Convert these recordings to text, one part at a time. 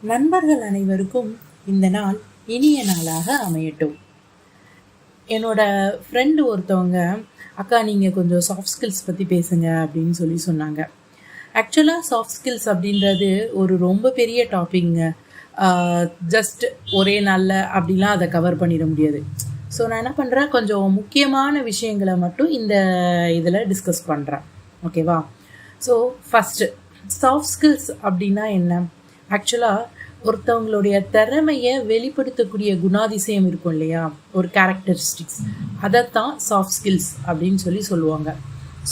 நண்பர்கள் அனைவருக்கும் இந்த நாள் இனிய நாளாக அமையட்டும். என்னோட ஃப்ரெண்டு ஒருத்தவங்க, அக்கா நீங்கள் கொஞ்சம் சாஃப்ட் ஸ்கில்ஸ் பற்றி பேசுங்க அப்படின்னு சொன்னாங்க. ஆக்சுவலாக சாஃப்ட் ஸ்கில்ஸ் அப்படின்றது ஒரு ரொம்ப பெரிய டாப்பிங்க. ஜஸ்ட் ஒரே நாளில் அப்படிலாம் அதை கவர் பண்ணிட முடியாது. ஸோ நான் என்ன பண்ணுறேன், கொஞ்சம் முக்கியமான விஷயங்களை மட்டும் இந்த இதில் டிஸ்கஸ் பண்ணுறேன். ஓகேவா? ஸோ ஃபஸ்ட்டு சாஃப்ட் ஸ்கில்ஸ் அப்படின்னா என்ன? ஆக்சுவலாக ஒருத்தவங்களுடைய திறமையை வெளிப்படுத்தக்கூடிய குணாதிசயம் இருக்கும் இல்லையா, ஒரு கேரக்டரிஸ்டிக்ஸ், அதைத்தான் சாஃப்ட் ஸ்கில்ஸ் அப்படின்னு சொல்லுவாங்க.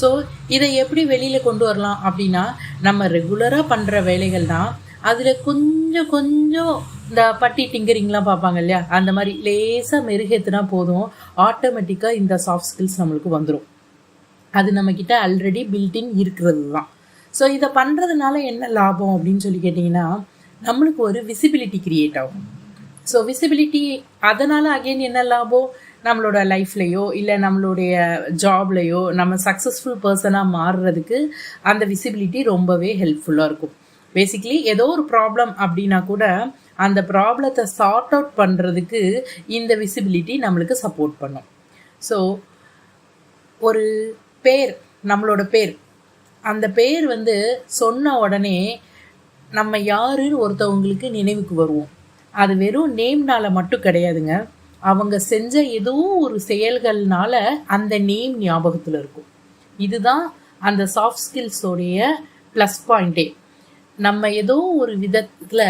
ஸோ இதை எப்படி வெளியில் கொண்டு வரலாம் அப்படின்னா, நம்ம ரெகுலராக பண்ணுற வேலைகள் தான் அதில் கொஞ்சம் கொஞ்சம் இந்த பட்டி டிங்கரிங்லாம் பார்ப்பாங்க இல்லையா, அந்த மாதிரி லேசாக மெருகேற்றுனா போதும், ஆட்டோமேட்டிக்காக இந்த சாஃப்ட் ஸ்கில்ஸ் நம்மளுக்கு வந்துடும். அது நம்மக்கிட்ட ஆல்ரெடி பில்டின் இருக்கிறது தான். ஸோ இதை பண்ணுறதுனால என்ன லாபம் அப்படின்னு கேட்டிங்கன்னா, நம்மளுக்கு ஒரு விசிபிலிட்டி கிரியேட் ஆகும். ஸோ விசிபிலிட்டி அதனால் அகெயின் என்ன லாபம், நம்மளோட லைஃப்லையோ இல்லை நம்மளுடைய ஜாப்லையோ நம்ம சக்ஸஸ்ஃபுல் பர்சனாக மாறுறதுக்கு அந்த விசிபிலிட்டி ரொம்பவே ஹெல்ப்ஃபுல்லாக இருக்கும். பேசிக்லி ஏதோ ஒரு ப்ராப்ளம் அப்படின்னா கூட அந்த ப்ராப்ளத்தை சார்ட் அவுட் பண்ணுறதுக்கு இந்த விசிபிலிட்டி நம்மளுக்கு சப்போர்ட் பண்ணும். ஸோ ஒரு பேர், நம்மளோட பேர், அந்த பேர் சொன்ன உடனே நம்ம யாருன்னு ஒருத்தவங்களுக்கு நினைவுக்கு வருவோம். அது வெறும் நேம்னால மட்டும் கிடையாதுங்க, அவங்க செஞ்ச ஏதோ ஒரு செயல்கள்னால அந்த நேம் ஞாபகத்தில் இருக்கும். இதுதான் அந்த சாஃப்ட் ஸ்கில்ஸோடைய ப்ளஸ் பாயிண்டே. நம்ம ஏதோ ஒரு விதத்தில்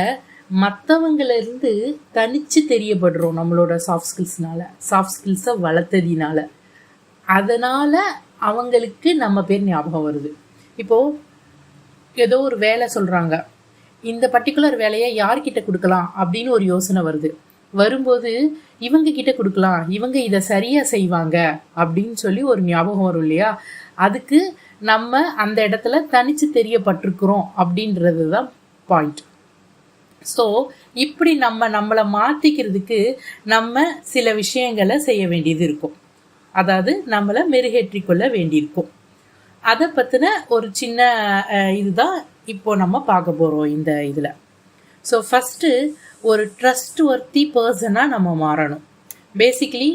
மற்றவங்களிருந்து தனித்து தெரியப்படுறோம் நம்மளோட சாஃப்ட் ஸ்கில்ஸ்னால, சாஃப்ட் ஸ்கில்ஸை வளர்த்ததினால. அதனால் அவங்களுக்கு நம்ம பேர் ஞாபகம் வருது. இப்போது ஏதோ ஒரு வேலை சொல்கிறாங்க, இந்த பர்டிகுலர் வேலையை யார்கிட்ட கொடுக்கலாம் அப்படின்னு ஒரு யோசனை வரும்போது இவங்க கிட்ட கொடுக்கலாம், இவங்க இதை சரியாக செய்வாங்க அப்படின்னு ஒரு ஞாபகம் வரும் இல்லையா. அதுக்கு நம்ம அந்த இடத்துல தனித்து தெரியப்பட்டிருக்கிறோம் அப்படின்றது தான் பாயிண்ட். ஸோ இப்படி நம்மளை மாற்றிக்கிறதுக்கு நம்ம சில விஷயங்களை செய்ய வேண்டியது இருக்கும், அதாவது நம்மளை மெருகேற்றிக்கொள்ள வேண்டியிருக்கும். அதை பற்றின ஒரு சின்ன இதுதான் இப்போ நம்ம பார்க்க போகிறோம் இந்த இதில். ஸோ ஃபஸ்ட்டு ஒரு ட்ரஸ்ட் வர்த்தி பர்சனாக நம்ம மாறணும். பேசிக்லி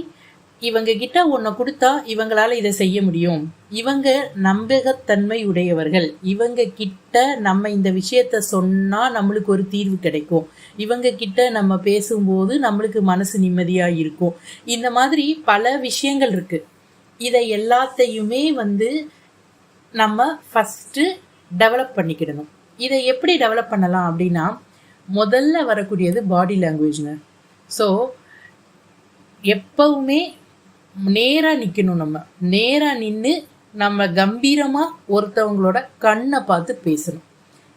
இவங்கக்கிட்ட ஒன்று கொடுத்தா இவங்களால் இதை செய்ய முடியும், இவங்க நம்பகத்தன்மை உடையவர்கள், இவங்க கிட்ட நம்ம இந்த விஷயத்த சொன்னால் நம்மளுக்கு ஒரு தீர்வு கிடைக்கும், இவங்க கிட்ட நம்ம பேசும்போது நம்மளுக்கு மனசு நிம்மதியாக இருக்கும். இந்த மாதிரி பல விஷயங்கள் இருக்குது. இதை எல்லாத்தையுமே நம்ம ஃபஸ்ட்டு டெவலப் பண்ணிக்கிடணும். இதை எப்படி டெவலப் பண்ணலாம் அப்படின்னா, முதல்ல வரக்கூடியது பாடி லாங்குவேஜ்ங்க. ஸோ எப்பவுமே நேராக நிற்கணும். நம்ம நேராக நின்று நம்ம கம்பீரமாக ஒருத்தவங்களோட கண்ணை பார்த்து பேசணும்.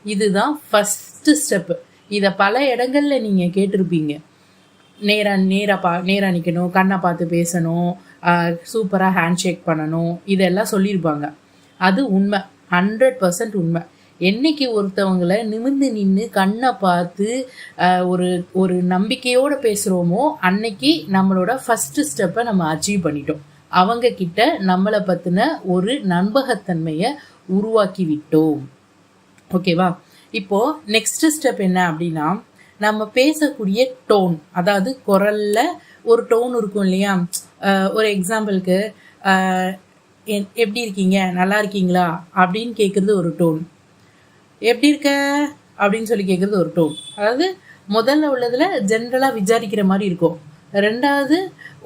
இதுதான் ஃபஸ்ட்டு ஸ்டெப்பு. இதை பல இடங்களில் நீங்கள் கேட்டிருப்பீங்க. நேராக நிற்கணும், கண்ணை பார்த்து பேசணும், சூப்பராக ஹேண்ட் ஷேக் பண்ணணும், இதெல்லாம் சொல்லியிருப்பாங்க. அது உண்மை, 100% உண்மை. என்னைக்கு ஒருத்தவங்களை நிமிர்ந்து நின்று கண்ணை பார்த்து ஒரு நம்பிக்கையோடு பேசுகிறோமோ அன்னைக்கு நம்மளோட ஃபஸ்ட்டு ஸ்டெப்பை நம்ம அச்சீவ் பண்ணிட்டோம். அவங்க கிட்ட நம்மளை பற்றின ஒரு நம்பகத்தன்மையை உருவாக்கி விட்டோம். ஓகேவா? இப்போது நெக்ஸ்ட் ஸ்டெப் என்ன அப்படின்னா, நம்ம பேசக்கூடிய டோன், அதாவது குரலில் ஒரு டோன் இருக்கும் இல்லையா. ஒரு எக்ஸாம்பிளுக்கு, எப்படி இருக்கீங்க, நல்லா இருக்கீங்களா அப்படின்னு கேட்குறது ஒரு டோன், எப்படி இருக்க அப்படின்னு கேட்குறது ஒரு டோன். அதாவது முதல்ல உள்ளதில் ஜென்ரலாக விசாரிக்கிற மாதிரி இருக்கும், ரெண்டாவது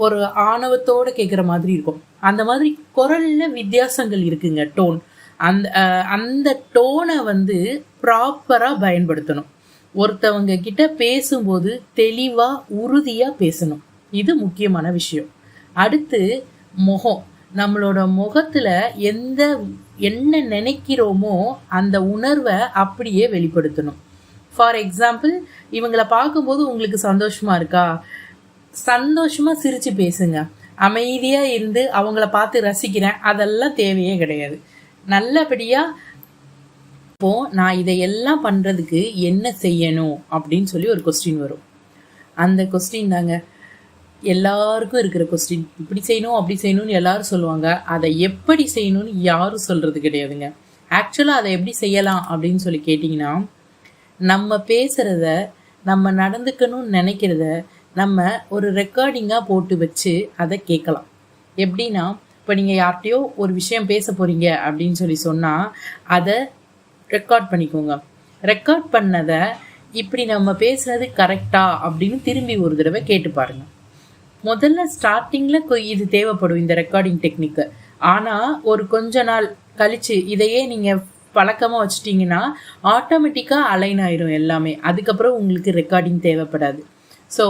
ஒரு ஆணவத்தோடு கேட்குற மாதிரி இருக்கும். அந்த மாதிரி குரலில் வித்தியாசங்கள் இருக்குங்க, டோன். அந்த டோனை ப்ராப்பராக பயன்படுத்தணும். ஒருத்தவங்க கிட்ட பேசும்போது தெளிவாக உறுதியாக பேசணும், இது முக்கியமான விஷயம். அடுத்து முகம், நம்மளோட முகத்தில் என்ன நினைக்கிறோமோ அந்த உணர்வை அப்படியே வெளிப்படுத்தணும். ஃபார் எக்ஸாம்பிள், இவங்களை பார்க்கும்போது உங்களுக்கு சந்தோஷமாக இருக்கா, சந்தோஷமாக சிரித்து பேசுங்க. அமைதியாக இருந்து அவங்கள பார்த்து ரசிக்கிறேன் அதெல்லாம் தேவையே கிடையாது. நல்லபடியாக இப்போது நான் இதையெல்லாம் பண்ணுறதுக்கு என்ன செய்யணும் அப்படின்னு ஒரு கொஸ்டின் வரும். அந்த கொஸ்டின் தாங்க எல்லாருக்கும் இருக்கிற கொஸ்டின். இப்படி செய்யணும் அப்படி செய்யணும்னு எல்லாரும் சொல்லுவாங்க, அதை எப்படி செய்யணும்னு யாரும் சொல்கிறது கிடையாதுங்க. ஆக்சுவலாக அதை எப்படி செய்யலாம் அப்படின்னு கேட்டிங்கன்னா, நம்ம பேசுகிறத நம்ம நடந்துக்கணும்னு நினைக்கிறத நம்ம ஒரு ரெக்கார்டிங்காக போட்டு வச்சு அதை கேட்கலாம். எப்படின்னா, இப்போ நீங்கள் யார்கிட்டையோ ஒரு விஷயம் பேச போகிறீங்க அப்படின்னு சொன்னால் அதை ரெக்கார்ட் பண்ணிக்கோங்க. ரெக்கார்ட் பண்ணதை இப்படி நம்ம பேசுனது கரெக்டா அப்படின்னு திரும்பி ஒரு தடவை கேட்டு பாருங்க. முதல்ல ஸ்டார்டிங்கில் இது தேவைப்படும் இந்த ரெக்கார்டிங் டெக்னிக்கு. ஆனால் ஒரு கொஞ்ச நாள் கழிச்சு இதையே நீங்கள் பழக்கமாக வச்சுட்டிங்கன்னா ஆட்டோமேட்டிக்காக அலைன் ஆயிரும் எல்லாமே. அதுக்கப்புறம் உங்களுக்கு ரெக்கார்டிங் தேவைப்படாது. ஸோ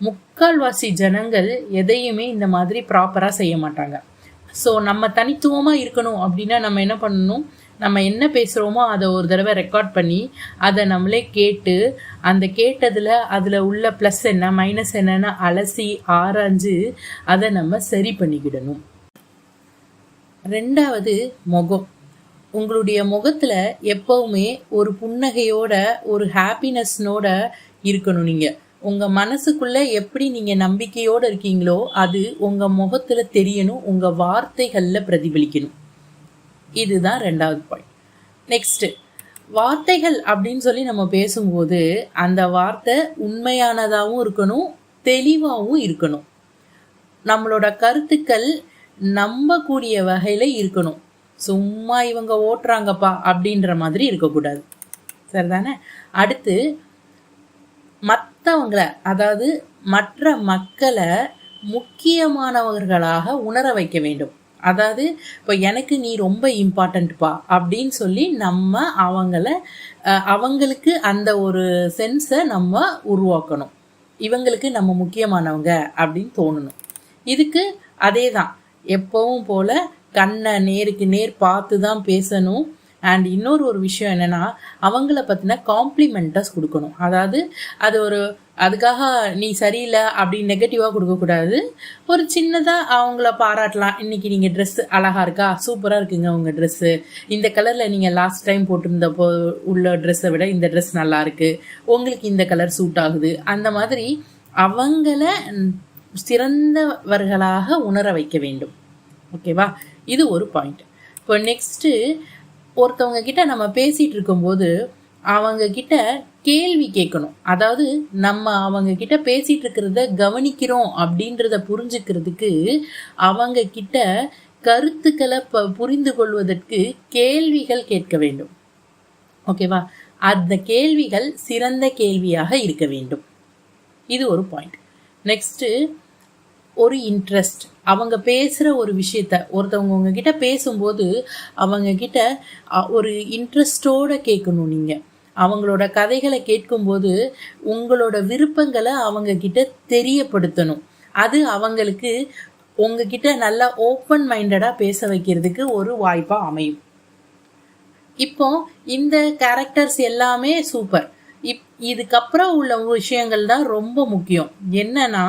முக்கால்வாசி ஜனங்கள் எதையுமே இந்த மாதிரி ப்ராப்பராக செய்ய மாட்டாங்க. ஸோ நம்ம தனித்துவமாக இருக்கணும் அப்படின்னா நம்ம என்ன பண்ணணும், நம்ம என்ன பேசுகிறோமோ அதை ஒரு தடவை ரெக்கார்ட் பண்ணி அதை நம்மளே கேட்டு அந்த கேட்டதில் அதில் உள்ள ப்ளஸ் என்ன மைனஸ் என்னன்னு அலசி ஆராய்ஞ்சு அதை நம்ம சரி பண்ணிக்கிடணும். ரெண்டாவது, முகம். உங்களுடைய முகத்தில் எப்போவுமே ஒரு புன்னகையோட ஒரு ஹாப்பினஸ்னோட இருக்கணும். நீங்கள் உங்கள் மனசுக்குள்ளே எப்படி நீங்கள் நம்பிக்கையோடு இருக்கீங்களோ அது உங்கள் முகத்தில் தெரியணும், உங்கள் வார்த்தைகளில் பிரதிபலிக்கணும். இதுதான் ரெண்டாவது பாயிண்ட். நெக்ஸ்ட்டு, வார்த்தைகள் அப்படின்னு சொல்லி நம்ம பேசும்போது அந்த வார்த்தை உண்மையானதாகவும் இருக்கணும், தெளிவாகவும் இருக்கணும். நம்மளோட கருத்துக்கள் நம்பக்கூடிய வகையில் இருக்கணும். சும்மா இவங்க ஓட்டுறாங்கப்பா அப்படின்ற மாதிரி இருக்கக்கூடாது. சரிதானே? அடுத்து, மற்றவங்களை அதாவது மற்ற மக்களை முக்கியமானவர்களாக உணர வைக்க வேண்டும். அதாவது இப்போ எனக்கு நீ ரொம்ப இம்பார்ட்டண்ட்ப்பா அப்படின்னு சொல்லி நம்ம அவங்களுக்கு அந்த ஒரு சென்ஸை நம்ம உருவாக்கணும். இவங்களுக்கு நம்ம முக்கியமானவங்க அப்படின்னு தோணணும். இதுக்கு அதே தான், எப்பவும் போல கண்ணை நேருக்கு நேர் பார்த்து தான் பேசணும். அண்ட் இன்னொரு ஒரு விஷயம் என்னென்னா, அவங்கள பற்றின காம்ப்ளிமெண்ட்டஸ் கொடுக்கணும். அதாவது அது அதுக்காக நீ சரியில்லை அப்படின்னு நெகட்டிவாக கொடுக்கக்கூடாது. ஒரு சின்னதாக அவங்கள பாராட்டலாம். இன்றைக்கி நீங்கள் ட்ரெஸ்ஸு அழகாக இருக்கா, சூப்பராக இருக்குங்க உங்கள் ட்ரெஸ்ஸு, இந்த கலரில் நீங்கள் லாஸ்ட் டைம் போட்டிருந்தப்போ உள்ள ட்ரெஸ்ஸை விட இந்த ட்ரெஸ் நல்லா இருக்குது, உங்களுக்கு இந்த கலர் சூட் ஆகுது. அந்த மாதிரி அவங்கள சிறந்தவர்களாக உணர வைக்க வேண்டும். ஓகேவா? இது ஒரு பாயிண்ட். இப்போ நெக்ஸ்ட்டு, ஒருத்தவங்க கிட்ட நம்ம பேசிகிட்டு இருக்கும்போது அவங்க கிட்ட கேள்வி கேட்கணும். அதாவது நம்ம அவங்க கிட்ட பேசிகிட்டு இருக்கிறத கவனிக்கிறோம் அப்படின்றத புரிஞ்சுக்கிறதுக்கு அவங்க கிட்ட கருத்துக்களை புரிந்து கொள்வதற்கு கேள்விகள் கேட்க வேண்டும். ஓகேவா? அந்த கேள்விகள் சிறந்த கேள்வியாக இருக்க வேண்டும். இது ஒரு பாயிண்ட். நெக்ஸ்ட்டு, ஒரு இன்ட்ரெஸ்ட். அவங்க பேசுகிற ஒரு விஷயத்த ஒருத்தவங்க உங்ககிட்ட பேசும்போது அவங்க கிட்ட ஒரு இன்ட்ரெஸ்டோடு கேட்கணும். நீங்கள் அவங்களோட கதைகளை கேட்கும்போது உங்களோட விருப்பங்களை அவங்க கிட்ட தெரியப்படுத்தணும். அது அவங்களுக்கு உங்ககிட்ட நல்லா ஓப்பன் மைண்டடாக பேச வைக்கிறதுக்கு ஒரு வாய்ப்பாக அமையும். இப்போ இந்த கேரக்டர்ஸ் எல்லாமே சூப்பர். இதுக்கப்புறம் உள்ள விஷயங்கள் தான் ரொம்ப முக்கியம். என்னன்னா,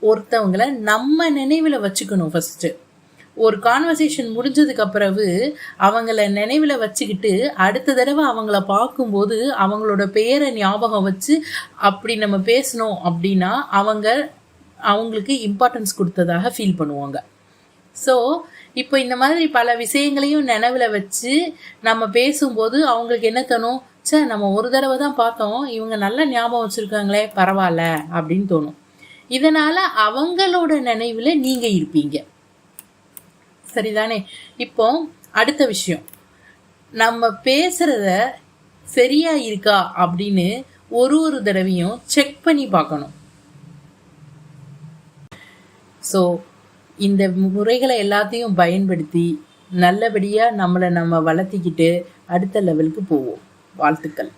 ஒருத்தவங்களை நம்ம நினைவில் வச்சுக்கணும். ஃபஸ்ட்டு ஒரு கான்வர்சேஷன் முடிஞ்சதுக்கு பிறகு அவங்கள நினைவில் வச்சுக்கிட்டு அடுத்த தடவை அவங்கள பார்க்கும்போது அவங்களோட பெயரை ஞாபகம் வச்சு அப்படி நம்ம பேசணும் அப்படின்னா அவங்களுக்கு இம்பார்ட்டன்ஸ் கொடுத்ததாக ஃபீல் பண்ணுவாங்க. ஸோ இப்போ இந்த மாதிரி பல விஷயங்களையும் நினைவில் வச்சு நம்ம பேசும்போது அவங்களுக்கு என்ன தோணும், சே நம்ம ஒரு தடவை தான் பார்த்தோம், இவங்க நல்லா ஞாபகம் வச்சுருக்காங்களே, பரவாயில்ல அப்படின்னு தோணும். இதனால் அவங்களோட நினைவில் நீங்கள் இருப்பீங்க. சரிதானே? இப்போ அடுத்த விஷயம், நம்ம பேசுகிறத சரியா இருக்கா அப்படின்னு ஒரு தடவையும் செக் பண்ணி பார்க்கணும். ஸோ இந்த முறைகளை எல்லாத்தையும் பயன்படுத்தி நல்லபடியாக நம்ம வளர்த்திக்கிட்டு அடுத்த லெவலுக்கு போவோம். வாழ்த்துக்கள்.